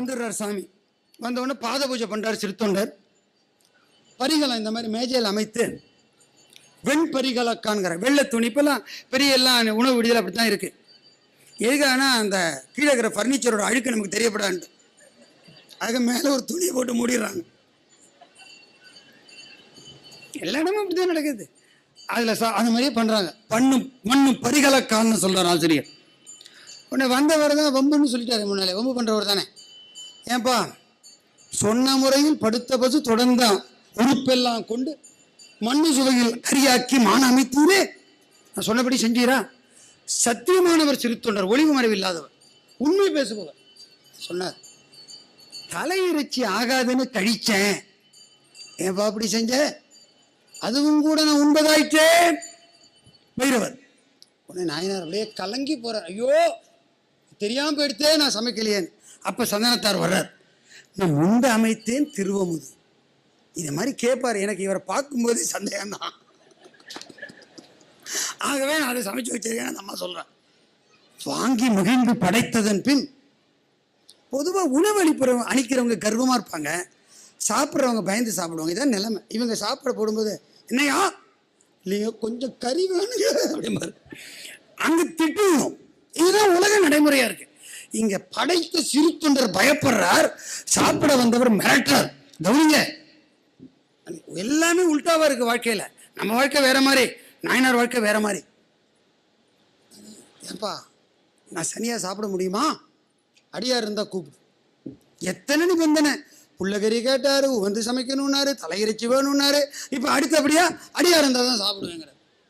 வந்துடுறார் சாமி. வந்தவுடனே பாத பூஜை பண்ணுறார் சிறுத்தொண்டர். பரிகளை இந்த மாதிரி மேஜையில் அமைத்து வெண்பரிகளை காண்கிற வெள்ளை துணி. இப்பெல்லாம் பெரிய எல்லாம் உணவு விடுதல் அப்படி தான் இருக்குது. எதுக்காகனா அந்த கீழே இருக்கிற ஃபர்னிச்சரோட அழுக்கு நமக்கு தெரியப்படாது. அதுக்கு மேலே ஒரு துணியை போட்டு மூடிடுறாங்க. எல்லா இடமும் அப்படி தான் நடக்குது. அதில் அந்த மாதிரியே பண்ணுறாங்க. மண்ணும் பரிகலக்கான்னு சொல்கிறார் ஆசிரியர். உடனே வந்தவர் தான் வம்புன்னு சொல்லிட்டாரு. முன்னாலே வம்பு பண்ணுறவர் தானே. ஏன்பா சொன்ன முறையில் படுத்த பசு தொடர்ந்தான் உறுப்பெல்லாம் கொண்டு மண்ணு சுவையில் கரியாக்கி மான அமைத்தீரே. நான் சொன்னபடி செஞ்சீரா? சத்தியமானவர் சிறுத்தொண்டர், ஒளிவு மறைவு இல்லாதவர், உண்மை பேசுபவர் சொன்னார். தலையிறைச்சி ஆகாதுன்னு கழிச்சேன். ஏன்பா அப்படி செஞ்ச? அதுவும் கூட நான் உண்பதாயிட்டேன் வைரவர். உடனே நாயனார் அப்படியே கலங்கி போறார். ஐயோ தெரியாம போயிடுத்தே, நான் சமைக்கலையேன்னு. அப்ப சந்தனத்தார் வர்றார். நான் உண்டு அமைத்தேன் திருவமுது. இது மாதிரி கேட்பார். எனக்கு இவரை பார்க்கும்போது சந்தேகம்தான். ஆகவே நான் அதை சமைச்சு வச்சிருக்கேன். அந்த அம்மா சொல்றேன். வாங்கி மகிழ்ந்து படைத்ததன் பின் பொதுவாக உணவு அளிக்கிறவங்க கர்வமா இருப்பாங்க, சாப்பிட்றவங்க பயந்து சாப்பிடுவாங்க. இதான் நிலைமை. இவங்க சாப்பிட போடும்போது என்னையா இல்லையோ கொஞ்சம் கறி வேணுங்க அப்படிம்பாரு. அங்க திட்டுவோம். இதுதான் உலக நடைமுறையா இருக்கு. இங்க படைத்த சிறுத்தொண்டர் பயப்படுறார், சாப்பிட வந்தவர் மிரட்டுறார். கவனிங்க, எல்லாமே உல்டாவா இருக்கு வாழ்க்கையில. நம்ம வாழ்க்கை வேற மாதிரி, நாயனார் வாழ்க்கை வேற மாதிரி. ஏப்பா நான் சனியா சாப்பிட முடியுமா? அடியார் இருந்தா கூப்பிடு. எத்தனை நிபந்தனை. புள்ளகறி கேட்டாரு, வந்து சமைக்கணும்னாரு, தலையிறைச்சி வேணும்னாரு. இப்ப அடுத்தபடியா அடியார் இருந்தா தான் சாப்பிடுவேங்கிற.